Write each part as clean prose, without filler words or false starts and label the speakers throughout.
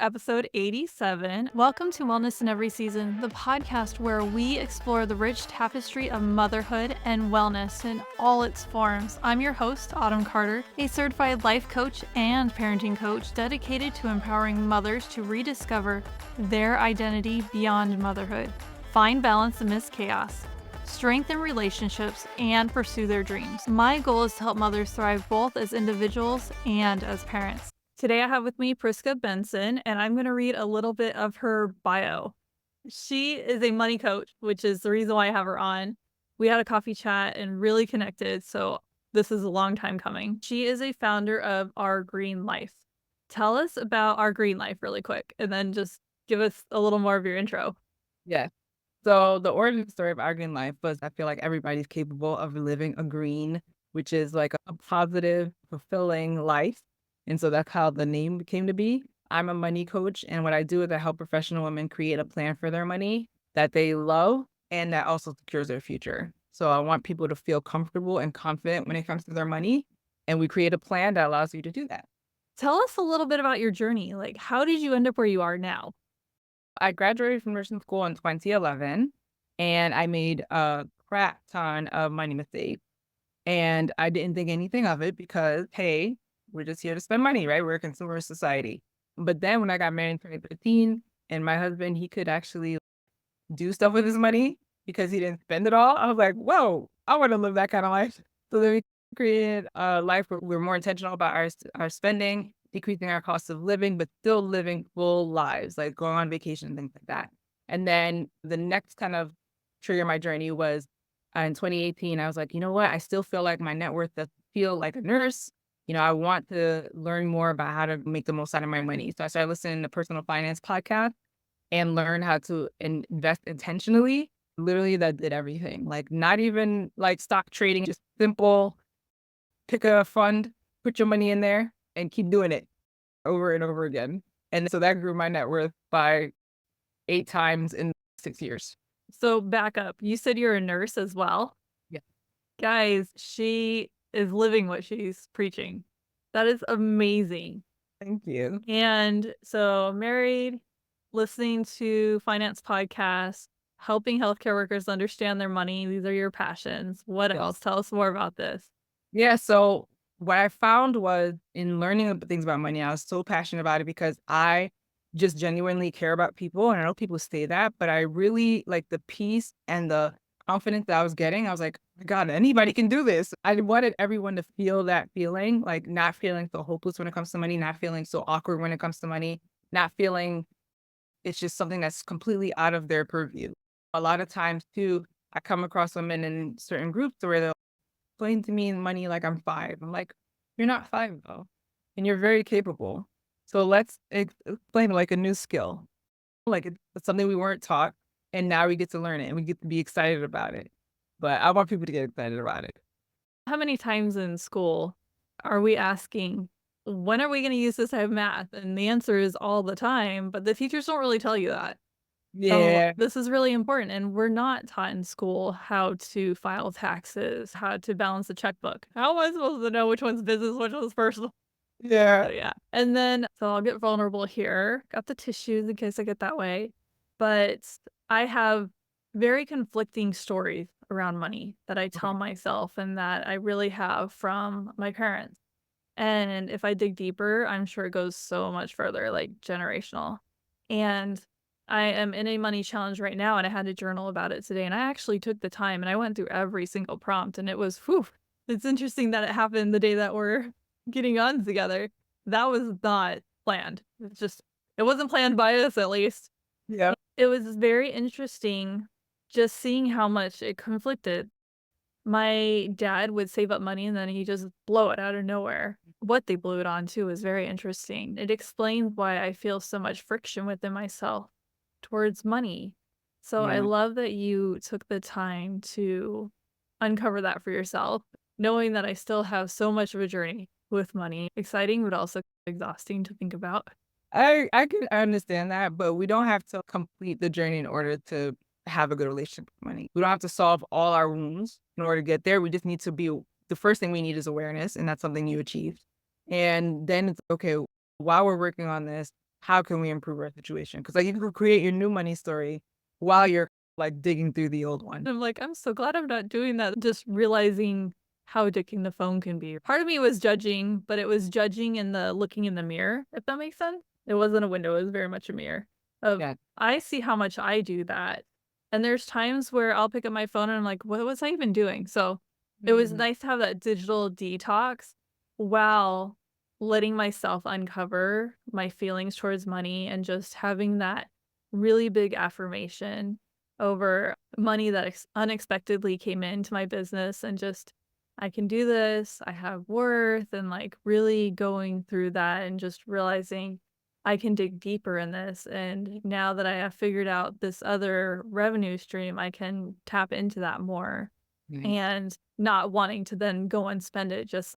Speaker 1: Episode 87. Welcome to Wellness in Every Season, the podcast where we explore the rich tapestry of motherhood and wellness in all its forms. I'm your host, Autumn Carter, a certified life coach and parenting coach dedicated to empowering mothers to rediscover their identity beyond motherhood, find balance amidst chaos, strengthen relationships, and pursue their dreams. My goal is to help mothers thrive both as individuals and as parents. Today I have with me Priska Benson, and I'm going to read a little bit of her bio. She is a money coach, which is the reason why I have her on. We had a coffee chat and really connected, so this is a long time coming. She is a founder of Our Green Life. Tell us about Our Green Life really quick, and then just give us a little more of your intro.
Speaker 2: Yeah. So the origin story of Our Green Life was I feel like everybody's capable of living a green, which is like a positive, fulfilling life. And so that's how the name came to be. I'm a money coach, and what I do is I help professional women create a plan for their money that they love and that also secures their future. So I want people to feel comfortable and confident when it comes to their money. And we create a plan that allows you to do that.
Speaker 1: Tell us a little bit about your journey. Like, how did you end up where you are now?
Speaker 2: I graduated from nursing school in 2011, and I made a crap ton of money mistakes. And I didn't think anything of it because, hey, we're just here to spend money, right? We're a consumer society. But then when I got married in 2015, and my husband, he could actually do stuff with his money because he didn't spend it all. I was like, whoa, I want to live that kind of life. So then we created a life where we're more intentional about our spending, decreasing our cost of living, but still living full lives, like going on vacation and things like that. And then the next kind of trigger in my journey was in 2018. I was like, you know what? I still feel like my net worth does feel like a nurse. I want to learn more about how to make the most out of my money. So I started listening to personal finance podcasts and learn how to invest intentionally. Literally, that did everything. Like, not even like stock trading, just simple pick a fund, put your money in there, and keep doing it over and over again. And so that grew my net worth by 8 times in 6 years.
Speaker 1: So back up. You said you're a nurse as well.
Speaker 2: Yeah.
Speaker 1: Guys, she is living what she's preaching. That is amazing.
Speaker 2: Thank you.
Speaker 1: And so married, listening to finance podcasts, helping healthcare workers understand their money. These are your passions. What
Speaker 2: Yes.
Speaker 1: else? Tell us more about this.
Speaker 2: Yeah, so what I found was in learning things about money, I was so passionate about it because I just genuinely care about people. And I know people say that, but I really like the peace and the confidence that I was getting. I was like, "Oh my God, anybody can do this." I wanted everyone to feel that feeling, like not feeling so hopeless when it comes to money, not feeling so awkward when it comes to money, not feeling it's just something that's completely out of their purview. A lot of times too, I come across women in certain groups where they'll explain to me money like I'm 5. I'm like, "You're not 5 though, and you're very capable. So let's explain like a new skill. Like it's something we weren't taught, and now we get to learn it and we get to be excited about it." But I want people to get excited about it.
Speaker 1: How many times in school are we asking, when are we going to use this type of math? And the answer is all the time, but the teachers don't really tell you that. So
Speaker 2: Yeah.
Speaker 1: this is really important. And we're not taught in school how to file taxes, how to balance a checkbook. How am I supposed to know which one's business, which one's personal?
Speaker 2: Yeah.
Speaker 1: Yeah. And then, so I'll get vulnerable here. Got the tissues in case I get that way. But I have very conflicting stories around money that I tell
Speaker 2: Okay.
Speaker 1: myself and that I really have from my parents. And if I dig deeper, I'm sure it goes so much further, like generational. And I am in a money challenge right now, and I had to journal about it today. And I actually took the time and I went through every single prompt, and it was, whew, it's interesting that it happened the day that we're getting on together. That was not planned. It wasn't planned by us, at least.
Speaker 2: Yeah.
Speaker 1: It was very interesting just seeing how much it conflicted. My dad would save up money and then he just blow it out of nowhere. What they blew it on too is very interesting. It explains why I feel so much friction within myself towards money. So I
Speaker 2: Yeah.
Speaker 1: love that you took the time to uncover that for yourself, knowing that I still have so much of a journey with money. Exciting, but also exhausting to think about.
Speaker 2: I can understand that, but we don't have to complete the journey in order to have a good relationship with money. We don't have to solve all our wounds in order to get there. We just need to be the first thing we need is awareness, and that's something you achieved. And then it's okay, while we're working on this, how can we improve our situation? Because like you can create your new money story while you're like digging through the old one.
Speaker 1: I'm like, I'm so glad I'm not doing that. Just realizing how addicting the phone can be. Part of me was judging, but it was judging in the looking in the mirror, if that makes sense. It wasn't a window, it was very much a mirror of
Speaker 2: Yeah.
Speaker 1: I see how much I do that. And there's times where I'll pick up my phone and I'm like, what was I even doing? So it was
Speaker 2: Mhm.
Speaker 1: nice to have that digital detox while letting myself uncover my feelings towards money and just having that really big affirmation over money that unexpectedly came into my business and just I can do this, I have worth, and like really going through that and just realizing I can dig deeper in this. And now that I have figured out this other revenue stream, I can tap into that more
Speaker 2: Nice.
Speaker 1: and not wanting to then go and spend it, just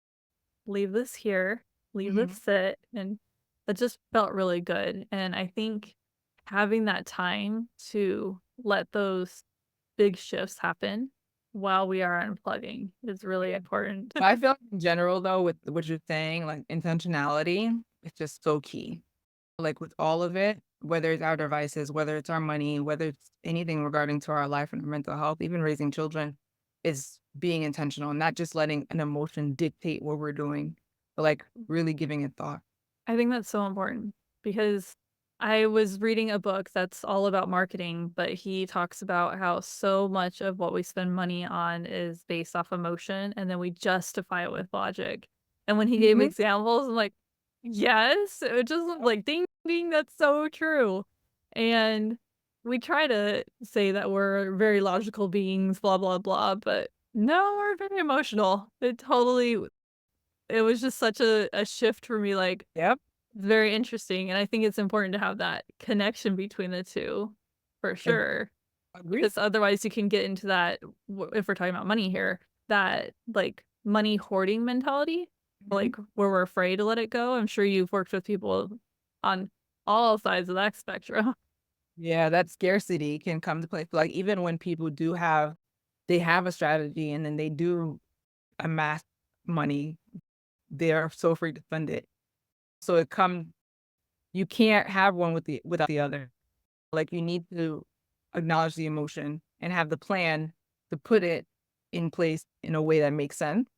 Speaker 1: leave this here, leave this
Speaker 2: Mhm.
Speaker 1: sit. And that just felt really good. And I think having that time to let those big shifts happen while we are unplugging is really important.
Speaker 2: I feel like in general though, with what you're saying, like intentionality, it's just so key. Like with all of it, whether it's our devices, whether it's our money, whether it's anything regarding to our life and our mental health, even raising children, is being intentional, not just letting an emotion dictate what we're doing, but like really giving it thought.
Speaker 1: I think that's so important because I was reading a book that's all about marketing, but he talks about how so much of what we spend money on is based off emotion and then we justify it with logic. And when he gave
Speaker 2: Mhm.
Speaker 1: examples, I'm like, yes, it just like ding ding, that's so true. And we try to say that we're very logical beings, blah blah blah, but no, we're very emotional. It was just such a shift for me, like
Speaker 2: Yep.
Speaker 1: very interesting, and I think it's important to have that connection between the 2, for
Speaker 2: Ag-
Speaker 1: sure,
Speaker 2: Agree.
Speaker 1: because otherwise you can get into that if we're talking about money here, that, like, money hoarding mentality,
Speaker 2: Mhm.
Speaker 1: like, where we're afraid to let it go. I'm sure you've worked with people on all sides of that spectrum.
Speaker 2: Yeah, that scarcity can come to play. Like even when people they have a strategy and then they do amass money, they are so afraid to spend it. So you can't have one without the other. Like you need to acknowledge the emotion and have the plan to put it in place in a way that makes sense.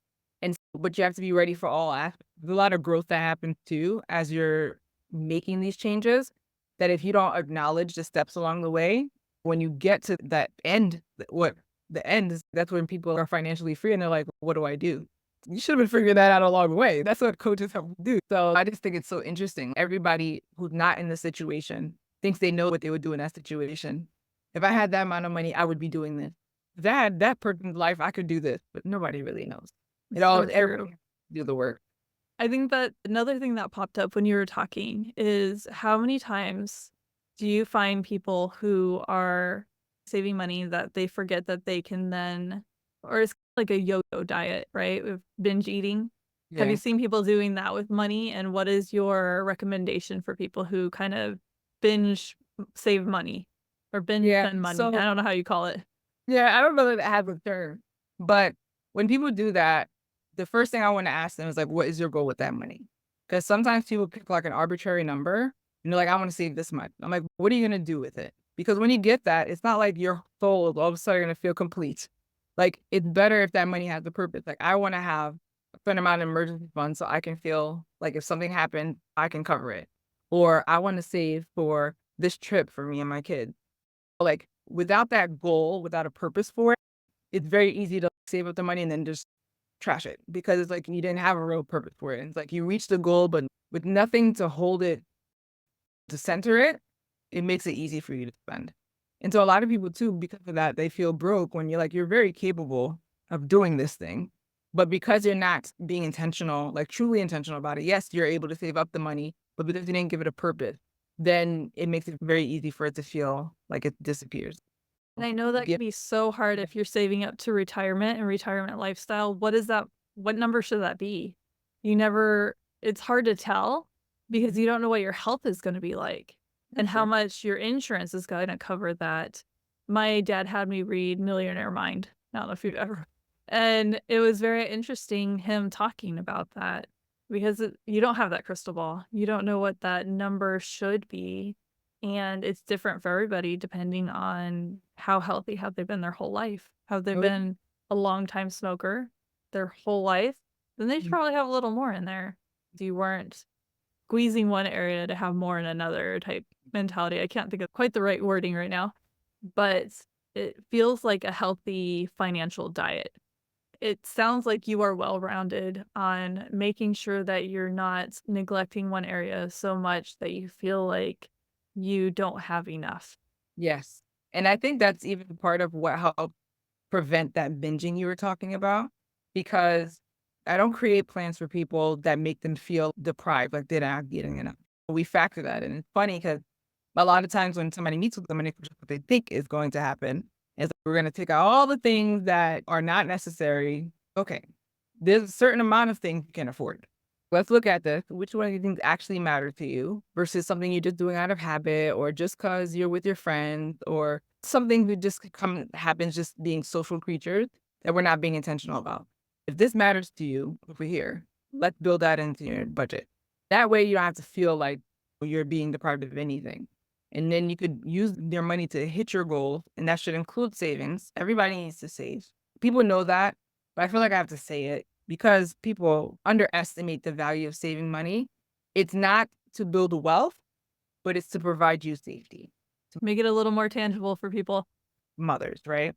Speaker 2: But you have to be ready for all aspects. There's a lot of growth that happens too as you're making these changes. That if you don't acknowledge the steps along the way, when you get to that end, what the end is, that's when people are financially free and they're like, "What do I do?" You should have been figuring that out along the way. That's what coaches help do. So I just think it's so interesting. Everybody who's not in the situation thinks they know what they would do in that situation. If I had that amount of money, I would be doing this. If I had that person's life, I could do this, but nobody really knows.
Speaker 1: So
Speaker 2: Everybody
Speaker 1: true.
Speaker 2: has to do the work.
Speaker 1: I think that another thing that popped up when you were talking is how many times do you find people who are saving money that they forget that they can then, or it's like a yo-yo diet, right? With binge eating. Have you
Speaker 2: Yeah.
Speaker 1: seen people doing that with money? And what is your recommendation for people who kind of binge save money or binge
Speaker 2: Yeah.
Speaker 1: spend money? I
Speaker 2: So,
Speaker 1: don't know how you call it.
Speaker 2: yeah, I don't know that it has a term, but when people do that, the first thing I want to ask them is like, what is your goal with that money? Because sometimes people pick like an arbitrary number and they're like, I want to save this much. I'm like, what are you going to do with it? Because when you get that, it's not like your soul is all of a sudden going to feel complete. Like, it's better if that money has a purpose. Like, I want to have a certain amount of emergency funds so I can feel like if something happened, I can cover it. Or I want to save for this trip for me and my kids. Like, without that goal, without a purpose for it, it's very easy to save up the money and then just trash it because it's like you didn't have a real purpose for it. It's like you reached the goal, but with nothing to hold it, to center it, it makes it easy for you to spend. And so a lot of people too, because of that, they feel broke when you're like, you're very capable of doing this thing. But because you're not being intentional, like truly intentional about it, yes, you're able to save up the money, but because you didn't give it a purpose, then it makes it very easy for it to feel like it disappears.
Speaker 1: And I know that
Speaker 2: Yeah.
Speaker 1: can be so hard if you're saving up to retirement and retirement lifestyle. What is that? What number should that be? You never, it's hard to tell because you don't know what your health is going to be like
Speaker 2: For
Speaker 1: and how
Speaker 2: sure.
Speaker 1: much your insurance is going to cover that. My dad had me read Millionaire Mind. I don't know if you've ever, and it was very interesting him talking about that. because you don't have that crystal ball. You don't know what that number should be. And it's different for everybody depending on how healthy have they been their whole life. Have they
Speaker 2: Oh, yeah.
Speaker 1: been a long time smoker their whole life? Then they should
Speaker 2: Mm.
Speaker 1: probably have a little more in there. If you weren't squeezing one area to have more in another type mentality. I can't think of quite the right wording right now, but it feels like a healthy financial diet. It sounds like you are well rounded on making sure that you're not neglecting one area so much that you feel like you don't have enough.
Speaker 2: Yes. And I think that's even part of what helped prevent that binging you were talking about, because I don't create plans for people that make them feel deprived, like they're not getting enough. We factor that in. It's funny because a lot of times when somebody meets with them and what they think is going to happen is we're going to take out all the things that are not necessary. Okay, there's a certain amount of things you can afford. Let's look at this. Which one of these things actually matter to you versus something you're just doing out of habit or just because you're with your friends or something that just happens just being social creatures that we're not being intentional about. If this matters to you over here, let's build that into your budget. That way you don't have to feel like you're being deprived of anything. And then you could use your money to hit your goal, and that should include savings. Everybody needs to save. People know that, but I feel like I have to say it because people underestimate the value of saving money. It's not to build wealth, but it's to provide you safety. To
Speaker 1: Make it a little more tangible for people.
Speaker 2: mothers, right?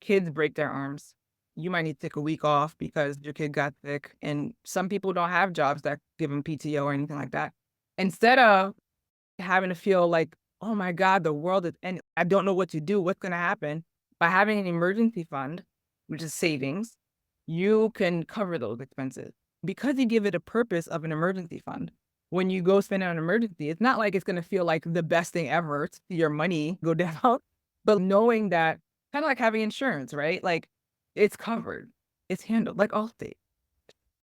Speaker 2: Kids break their arms. You might need to take a week off because your kid got sick. And some people don't have jobs that give them PTO or anything like that. Instead of having to feel like, oh my God, the world is, and I don't know what to do, what's going to happen, by having an emergency fund, which is savings, you can cover those expenses because you give it a purpose of an emergency fund. When you go spend it on an emergency, it's not like it's going to feel like the best thing ever to see your money go down, but knowing that kind of like having insurance, right? Like it's covered, it's handled like Allstate.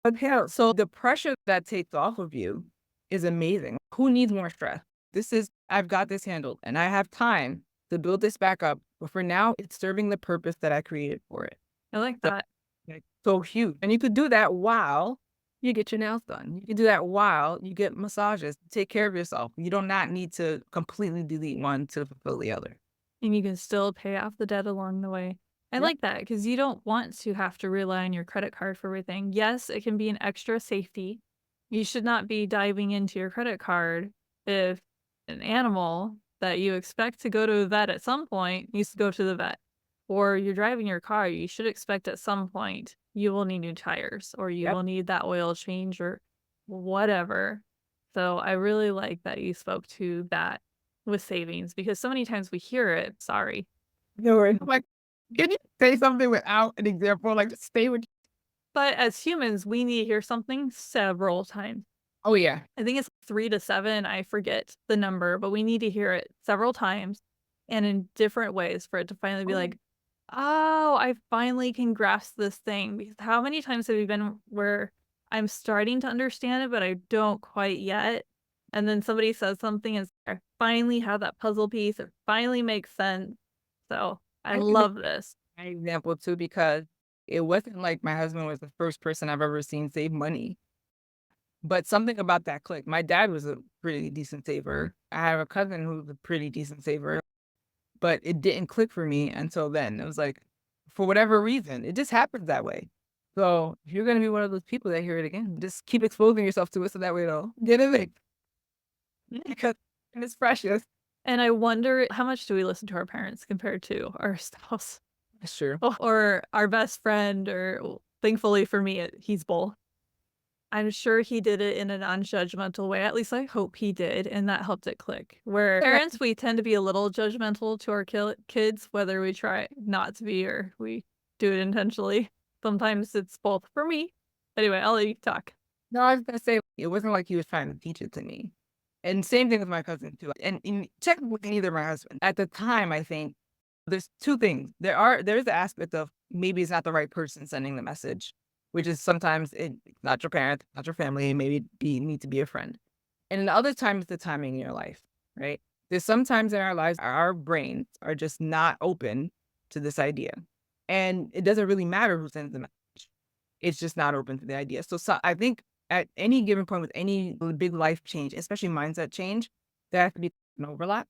Speaker 2: Okay, so the pressure that takes off of you is amazing. Who needs more stress? I've got this handled and I have time to build this back up. But for now, it's serving the purpose that I created for it.
Speaker 1: I like
Speaker 2: So,
Speaker 1: that.
Speaker 2: like, so huge. And you could do that while you get your nails done. You can do that while you get massages, take care of yourself. You do not need to completely delete one to fulfill the other.
Speaker 1: And you can still pay off the debt along the way. I
Speaker 2: Yep.
Speaker 1: like that because you don't want to have to rely on your credit card for everything. Yes, it can be an extra safety. You should not be diving into your credit card if an animal that you expect to go to a vet at some point needs to go to the vet. Or you're driving your car, you should expect at some point you will need new tires or you
Speaker 2: Yep.
Speaker 1: will need that oil change or whatever. So I really like that you spoke to that with savings because so many times we hear it. Sorry.
Speaker 2: No worries. I'm like, can you say something without an example? Like, just stay with.
Speaker 1: But as humans, we need to hear something several times.
Speaker 2: Oh, yeah.
Speaker 1: I think it's 3 to 7. I forget the number, but we need to hear it several times and in different ways for it to finally be like, oh, I finally can grasp this thing. Because how many times have you been where I'm starting to understand it, but I don't quite yet? And then somebody says something and I finally have that puzzle piece. It finally makes sense. So I
Speaker 2: I can make
Speaker 1: love this.
Speaker 2: an example too because it wasn't like my husband was the first person I've ever seen save money, but something about that clicked. My dad was a pretty decent saver. I have a cousin who's a pretty decent saver, but it didn't click for me until then. It was like, for whatever reason, it just happens that way. So if you're gonna be one of those people that hear it again, just keep exposing yourself to it so that way it'll get in it because it's precious.
Speaker 1: And I wonder how much do we listen to our parents compared to our spouse
Speaker 2: That's true.
Speaker 1: or our best friend, or thankfully for me, he's both. I'm sure he did it in a non-judgmental way. At least I hope he did, and that helped it click. Where parents, we tend to be a little judgmental to our kids, whether we try not to be or we do it intentionally. Sometimes it's both for me. Anyway, I'll let you talk.
Speaker 2: No, I was gonna say it wasn't like he was trying to teach it to me. And same thing with my cousin too. And technically neither my husband. At the time, I think there's two things. There's the aspect of maybe it's not the right person sending the message, which is sometimes it's not your parent, not your family, maybe need to be a friend. And then the other time is the timing in your life, right? There's sometimes in our lives our brains are just not open to this idea. And it doesn't really matter who sends the message. It's just not open to the idea. So I think at any given point with any big life change, especially mindset change, there has to be an overlap.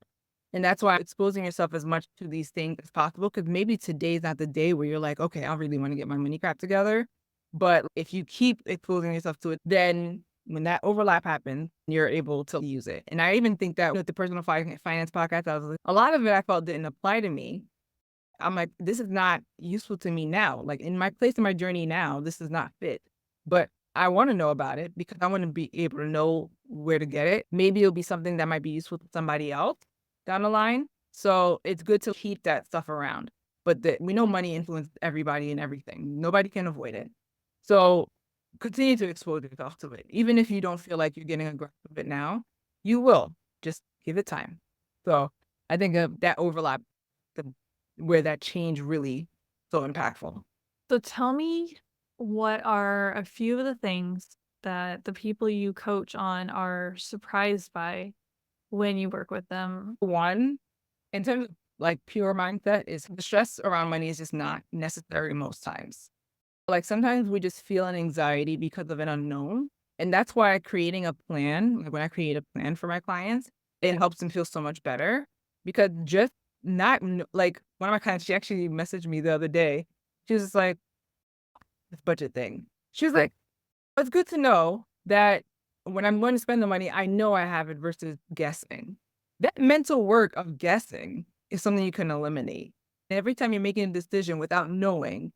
Speaker 2: And that's why exposing yourself as much to these things as possible, because maybe today's not the day where you're like, okay, I really want to get my money crap together. But if you keep exposing yourself to it, then when that overlap happens, you're able to use it. And I even think that with the personal finance podcast, I was like, a lot of it I felt didn't apply to me. I'm like, this is not useful to me now. Like in my place in my journey now, this is not fit. But I want to know about it because I want to be able to know where to get it. Maybe it'll be something that might be useful to somebody else down the line. So it's good to keep that stuff around. But we know money influences everybody and everything. Nobody can avoid it. So continue to expose yourself to it. Even if you don't feel like you're getting a grasp of it now, you will. Just give it time. So I think that overlap, the where that change really so impactful.
Speaker 1: So tell me, what are a few of the things that the people you coach on are surprised by when you work with them?
Speaker 2: One, in terms of like pure mindset, is the stress around money is just not necessary most times. Like sometimes we just feel an anxiety because of an unknown. And that's why creating a plan, like when I create a plan for my clients, it helps them feel so much better because just not like one of my clients, she actually messaged me the other day. She was just like, this budget thing. She was like, it's good to know that when I'm going to spend the money, I know I have it versus guessing. That mental work of guessing is something you can eliminate. Every time you're making a decision without knowing,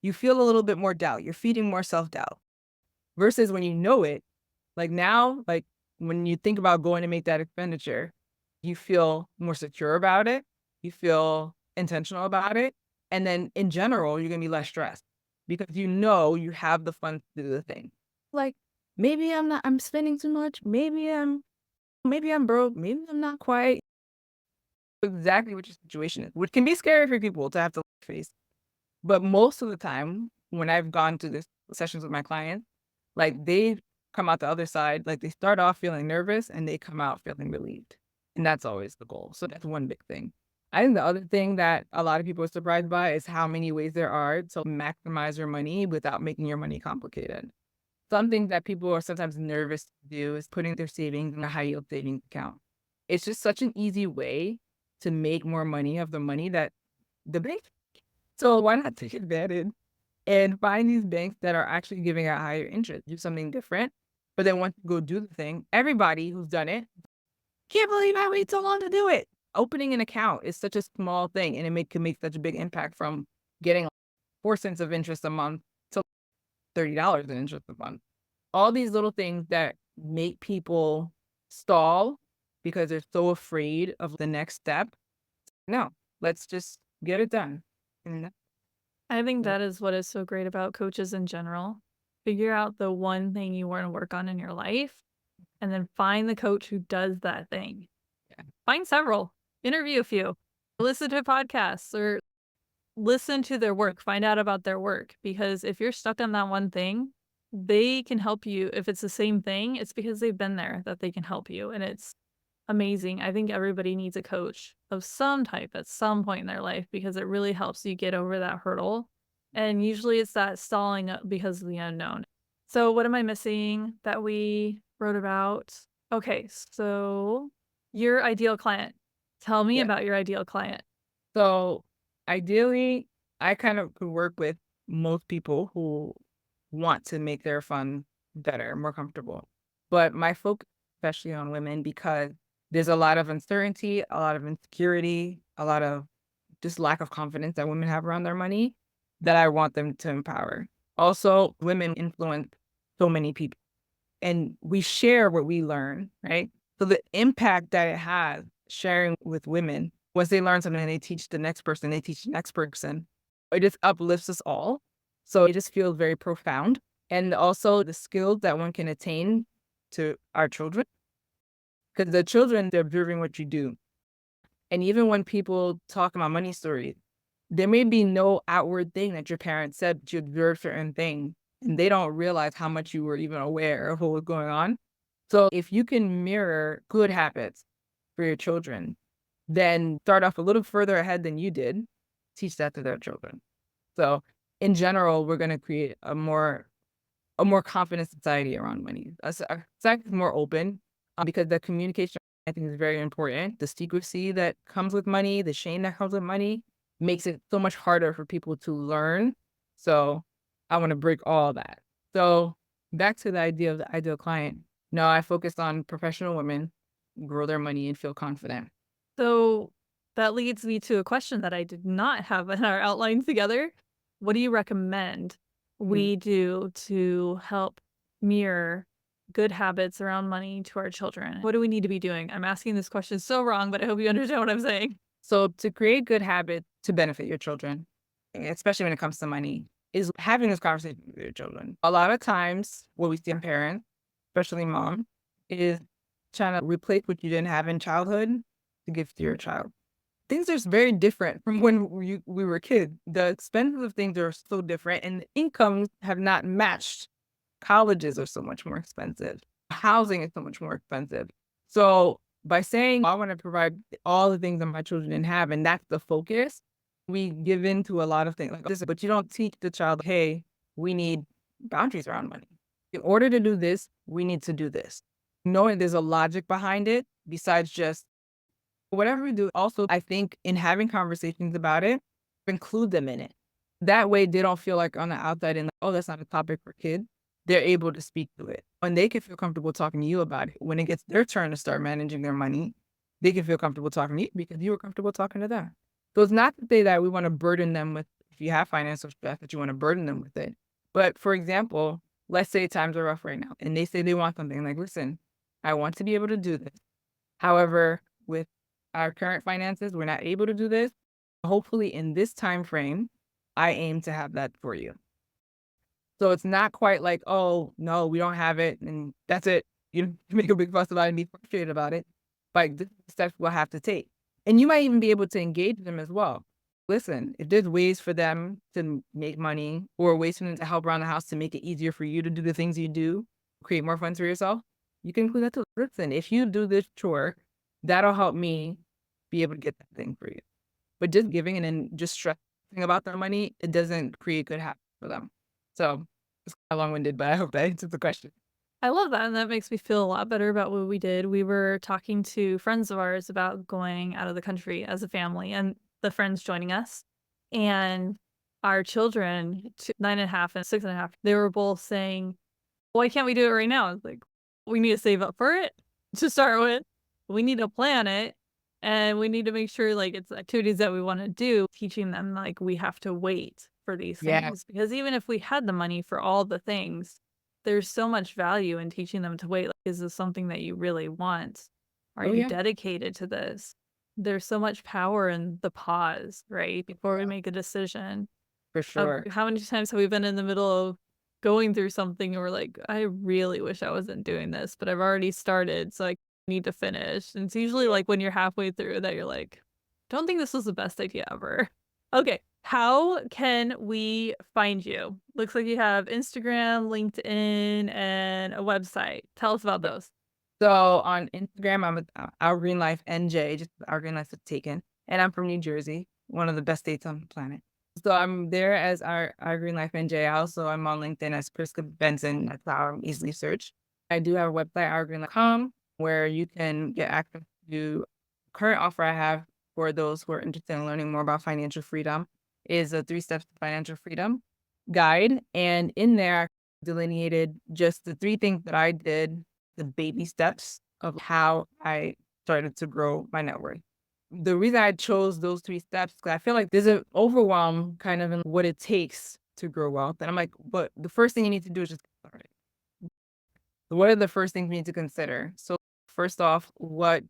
Speaker 2: you feel a little bit more doubt. You're feeding more self-doubt versus when you know it, like now, like when you think about going to make that expenditure, you feel more secure about it. You feel intentional about it. And then in general, you're going to be less stressed because you know you have the funds to do the thing. Like maybe I'm spending too much. Maybe I'm broke. Maybe I'm not quite exactly what your situation is, which can be scary for people to have to face. But most of the time, when I've gone to this sessions with my clients, like they come out the other side, like they start off feeling nervous and they come out feeling relieved. And that's always the goal. So that's one big thing. I think the other thing that a lot of people are surprised by is how many ways there are to maximize your money without making your money complicated. Something that people are sometimes nervous to do is putting their savings in a high yield savings account. It's just such an easy way to make more money of the money that the bank. So why not take advantage and find these banks that are actually giving a higher interest, do something different. But then once you go do the thing, everybody who's done it, can't believe I waited so long to do it. Opening an account is such a small thing and can make such a big impact from getting 4 cents of interest a month to $30 in interest a month. All these little things that make people stall because they're so afraid of the next step. No, let's just get it done. And
Speaker 1: I think that is what is so great about coaches in general. Figure out the one thing you want to work on in your life and then find the coach who does that thing.
Speaker 2: Yeah.
Speaker 1: Find several, interview a few, listen to podcasts or listen to their work, find out about their work. Because if you're stuck on that one thing, they can help you. If it's the same thing, it's because they've been there that they can help you. And it's amazing. I think everybody needs a coach of some type at some point in their life because it really helps you get over that hurdle. And usually it's that stalling because of the unknown. So, what am I missing that we wrote about? Okay, so your ideal client. Tell me
Speaker 2: Yeah.
Speaker 1: about your ideal client.
Speaker 2: So ideally, I kind of could work with most people who want to make their fun better, more comfortable. But my focus, especially on women, because there's a lot of uncertainty, a lot of insecurity, a lot of just lack of confidence that women have around their money that I want them to empower. Also, women influence so many people and we share what we learn, right? So the impact that it has sharing with women, once they learn something and they teach the next person, they teach the next person, it just uplifts us all. So it just feels very profound. And also the skills that one can attain to our children, because the children, they're observing what you do. And even when people talk about money stories, there may be no outward thing that your parents said, but you observed certain things, and they don't realize how much you were even aware of what was going on. So if you can mirror good habits for your children, then start off a little further ahead than you did, teach that to their children. So in general, we're going to create a more a more confident society around money. A society is more open because the communication, I think, is very important. The secrecy that comes with money, the shame that comes with money makes it so much harder for people to learn. So I want to break all that. So back to the idea of the ideal client. No, I focus on professional women, grow their money and feel confident.
Speaker 1: So that leads me to a question that I did not have in our outline together. What do you recommend
Speaker 2: Mm.
Speaker 1: we do to help mirror good habits around money to our children? What do we need to be doing? I'm asking this question so wrong, but I hope you understand what I'm saying.
Speaker 2: So to create good habits to benefit your children, especially when it comes to money, is having this conversation with your children. A lot of times what we see in parents, especially mom, is trying to replace what you didn't have in childhood to give to your child. Things are very different from when we were kids. The expenses of things are so different and the incomes have not matched. Colleges are so much more expensive. Housing is so much more expensive. So by saying, I want to provide all the things that my children didn't have, and that's the focus, we give in to a lot of things like this, but you don't teach the child, hey, we need boundaries around money. In order to do this, we need to do this. Knowing there's a logic behind it besides just whatever we do. Also, I think in having conversations about it, include them in it. That way they don't feel like on the outside and like, oh, that's not a topic for kids. They're able to speak to it. And they can feel comfortable talking to you about it. When it gets their turn to start managing their money, they can feel comfortable talking to you because you were comfortable talking to them. So it's not to say that we want to burden them with, if you have financial stress, that you want to burden them with it. But for example, let's say times are rough right now and they say they want something like, listen, I want to be able to do this. However, with our current finances, we're not able to do this. Hopefully in this time frame, I aim to have that for you. So it's not quite like, oh, no, we don't have it and that's it. You make a big fuss about it and be frustrated about it. Like this is the steps we'll have to take. And you might even be able to engage them as well. Listen, if there's ways for them to make money or ways for them to help around the house to make it easier for you to do the things you do, create more funds for yourself, you can include that too. Listen, if you do this chore, that'll help me be able to get that thing for you. But just giving and then just stressing about their money, it doesn't create good habits for them. So it's kind of long-winded, but I hope that answers the question.
Speaker 1: I love that, and that makes me feel a lot better about what we did. We were talking to friends of ours about going out of the country as a family, and the friends joining us. And our children, 9.5 and 6.5, they were both saying, why can't we do it right now? I was like, we need to save up for it to start with. We need to plan it. And we need to make sure like it's activities that we want to do, teaching them like we have to wait for these
Speaker 2: Yeah.
Speaker 1: things. Because even if we had the money for all the things, there's so much value in teaching them to wait. Like, is this something that you really want? Are
Speaker 2: Oh,
Speaker 1: you
Speaker 2: yeah,
Speaker 1: dedicated to this? There's so much power in the pause, right? Before we
Speaker 2: yeah,
Speaker 1: make a decision.
Speaker 2: for sure.
Speaker 1: How many times have we been in the middle of going through something and we're like, I really wish I wasn't doing this, but I've already started, so I need to finish. And it's usually like when you're halfway through that you're like, don't think this was the best idea ever. Okay. How can we find you? Looks like you have Instagram, LinkedIn, and a website. Tell us about those.
Speaker 2: So on Instagram, I'm Our Green Life NJ, just Our Green Life is taken. And I'm from New Jersey, one of the best states on the planet. So I'm there as Our Green Life NJ. Also, I'm on LinkedIn as Priska Benson. That's how I'm easily searched. I do have a website, ourgreenlife.com, where you can get access to current offer I have for those who are interested in learning more about financial freedom is a 3 steps to financial freedom guide. And in there, I delineated just the 3 things that I did, the baby steps of how I started to grow my net worth. The reason I chose those 3 steps, because I feel like there's an overwhelm kind of in what it takes to grow wealth. And I'm like, but the first thing you need to do is just get started. What are the first things we need to consider? So first off, what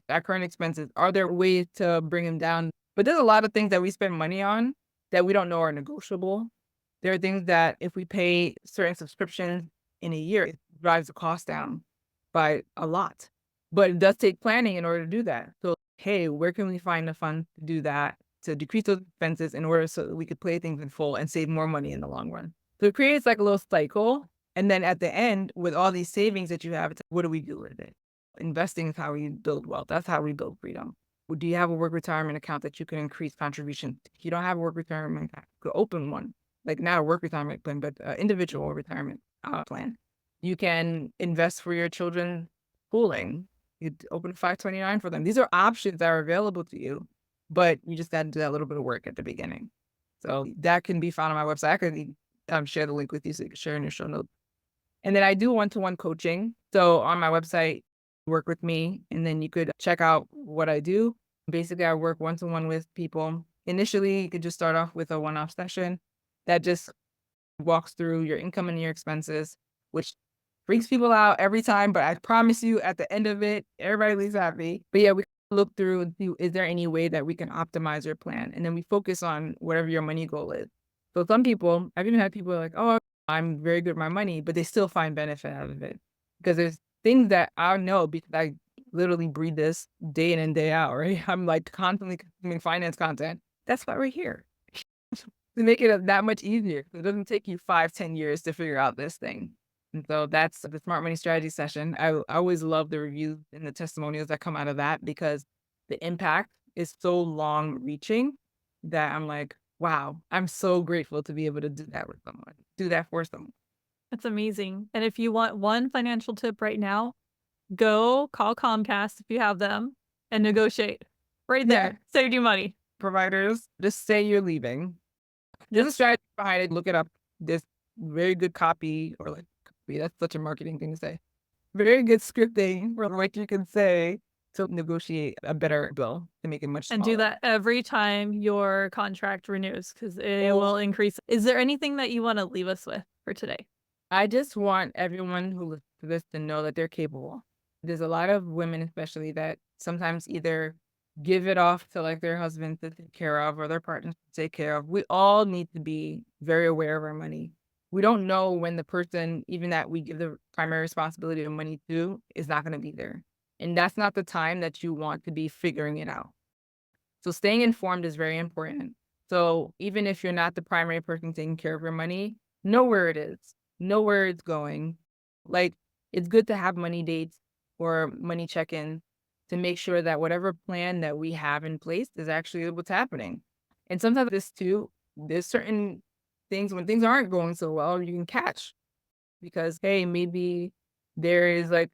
Speaker 2: our current expenses, are there ways to bring them down? But there's a lot of things that we spend money on that we don't know are negotiable. There are things that if we pay certain subscriptions in a year, it drives the cost down by a lot. But it does take planning in order to do that. So, hey, where can we find the funds to do that, to decrease those expenses in order so that we could play things in full and save more money in the long run? So it creates like a little cycle. And then at the end, with all these savings that you have, it's like, what do we do with it? Investing is how we build wealth. That's how we build freedom. Do you have a work retirement account that you can increase contributions? If you don't have a work retirement account, you could open one. Like not a work retirement plan, but individual retirement. plan. You can invest for your children's schooling. You open a 529 for them. These are options that are available to you, but you just got to do that little bit of work at the beginning. So that can be found on my website. I can share the link with you so you can share in your show notes. And then I do one-to-one coaching. So on my website, work with me, and then you could check out what I do. Basically, I work one-to-one with people. Initially, you could just start off with a one-off session that just walks through your income and your expenses, which freaks people out every time. But I promise you, at the end of it, everybody leaves happy. But yeah, we look through and see, is there any way that we can optimize your plan? And then we focus on whatever your money goal is. So some people, I've even had people like, oh, I'm very good with my money, but they still find benefit out of it. Because there's things that I know because I literally breathe this day in and day out, right? I'm like constantly consuming finance content. That's why we're here. To make it that much easier. It doesn't take you 5-10 years to figure out this thing. And so that's the Smart Money Strategy session. I always love the reviews and the testimonials that come out of that because the impact is so long reaching that I'm like, wow, I'm so grateful to be able to do that with someone, do that for someone.
Speaker 1: That's amazing. And if you want one financial tip right now, go call Comcast if you have them and negotiate right there. Save you money.
Speaker 2: Providers, just say you're leaving. There's a strategy behind it. Look it up. There's very good copy, or like copy. That's such a marketing thing to say. Very good scripting for what you can say to negotiate a better bill to make it much smaller.
Speaker 1: And do that every time your contract renews because it will increase. Is there anything that you want to leave us with for today?
Speaker 2: I just want everyone who listens to this to know that they're capable. There's a lot of women, especially, that sometimes either give it off to like their husband to take care of or their partners to take care of. We all need to be very aware of our money. We don't know when the person, even that we give the primary responsibility of money to, is not going to be there. And that's not the time that you want to be figuring it out. So staying informed is very important. So even if you're not the primary person taking care of your money, know where it is, know where it's going. Like, it's good to have money dates or money check-ins to make sure that whatever plan that we have in place is actually what's happening. And sometimes this too, there's certain things when things aren't going so well, you can catch because, hey, maybe there is like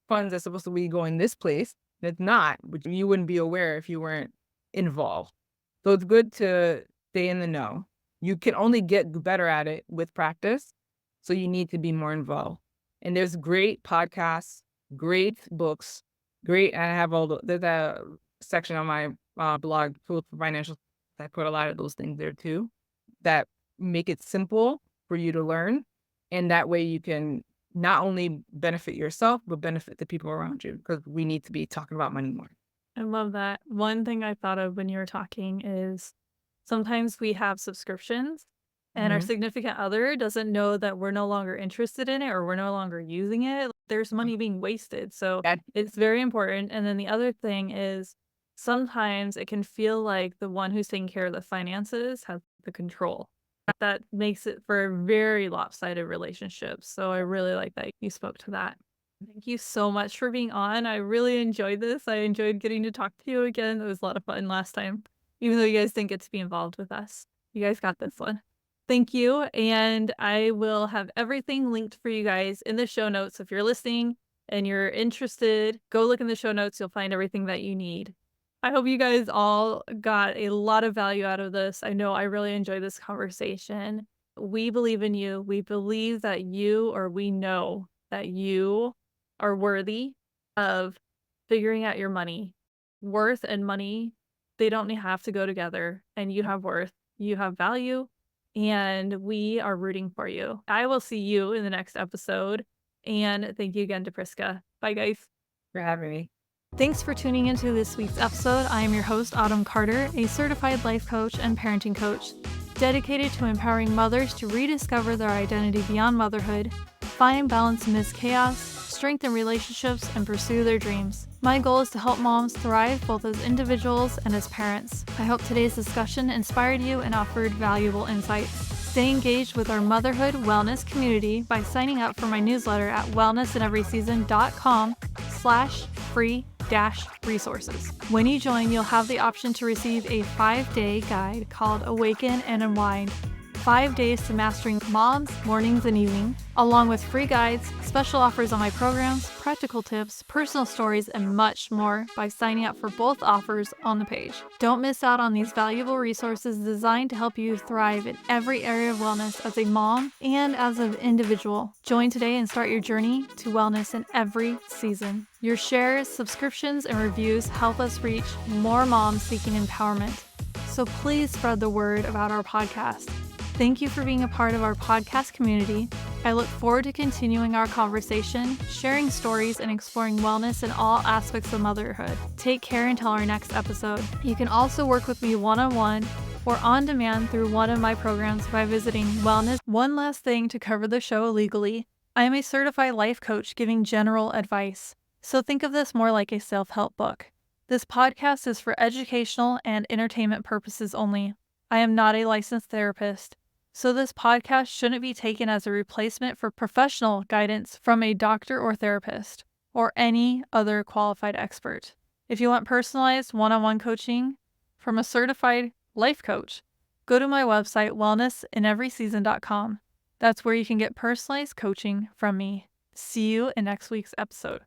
Speaker 2: funds that's supposed to be going this place and it's not, but you wouldn't be aware if you weren't involved. So it's good to stay in the know. You can only get better at it with practice. So you need to be more involved. And there's great podcasts, great books, great. I have there's a section on my blog, Tools for Financial. I put a lot of those things there too that make it simple for you to learn. And that way you can not only benefit yourself, but benefit the people around you because we need to be talking about money more.
Speaker 1: I love that. One thing I thought of when you were talking is sometimes we have subscriptions and our significant other doesn't know that we're no longer interested in it or we're no longer using it. There's money being wasted. So it's very important. And then the other thing is sometimes it can feel like the one who's taking care of the finances has the control. That makes it for a very lopsided relationship. So I really like that you spoke to that. Thank you so much for being on. I really enjoyed this. I enjoyed getting to talk to you again. It was a lot of fun last time, even though you guys didn't get to be involved with us. You guys got this one. Thank you. And I will have everything linked for you guys in the show notes. If you're listening and you're interested, go look in the show notes. You'll find everything that you need. I hope you guys all got a lot of value out of this. I know I really enjoyed this conversation. We believe in you. We believe that we know that you are worthy of figuring out your money. Worth and money, they don't have to go together. And you have worth, you have value, and we are rooting for you. I will see you in the next episode. And thank you again to Priska. Bye, guys.
Speaker 2: For having me.
Speaker 1: Thanks for tuning into this week's episode. I am your host, Autumn Carter, a certified life coach and parenting coach, dedicated to empowering mothers to rediscover their identity beyond motherhood, find balance amidst chaos, strengthen relationships, and pursue their dreams. My goal is to help moms thrive both as individuals and as parents. I hope today's discussion inspired you and offered valuable insights. Stay engaged with our motherhood wellness community by signing up for my newsletter at wellnessineveryseason.com/free-resources. When you join, you'll have the option to receive a 5-day guide called Awaken and Unwind. 5 days to mastering mom's mornings and evening, along with free guides, special offers on my programs, practical tips, personal stories, and much more by signing up for both offers on the page. Don't miss out on these valuable resources designed to help you thrive in every area of wellness as a mom and as an individual. Join today and start your journey to wellness in every season. Your shares, subscriptions, and reviews help us reach more moms seeking empowerment. So please spread the word about our podcast. Thank you for being a part of our podcast community. I look forward to continuing our conversation, sharing stories, and exploring wellness in all aspects of motherhood. Take care until our next episode. You can also work with me one-on-one or on demand through one of my programs by visiting Wellness. One last thing to cover the show legally. I am a certified life coach giving general advice. So think of this more like a self-help book. This podcast is for educational and entertainment purposes only. I am not a licensed therapist, so this podcast shouldn't be taken as a replacement for professional guidance from a doctor or therapist, or any other qualified expert. If you want personalized one-on-one coaching from a certified life coach, go to my website, wellnessineveryseason.com. That's where you can get personalized coaching from me. See you in next week's episode.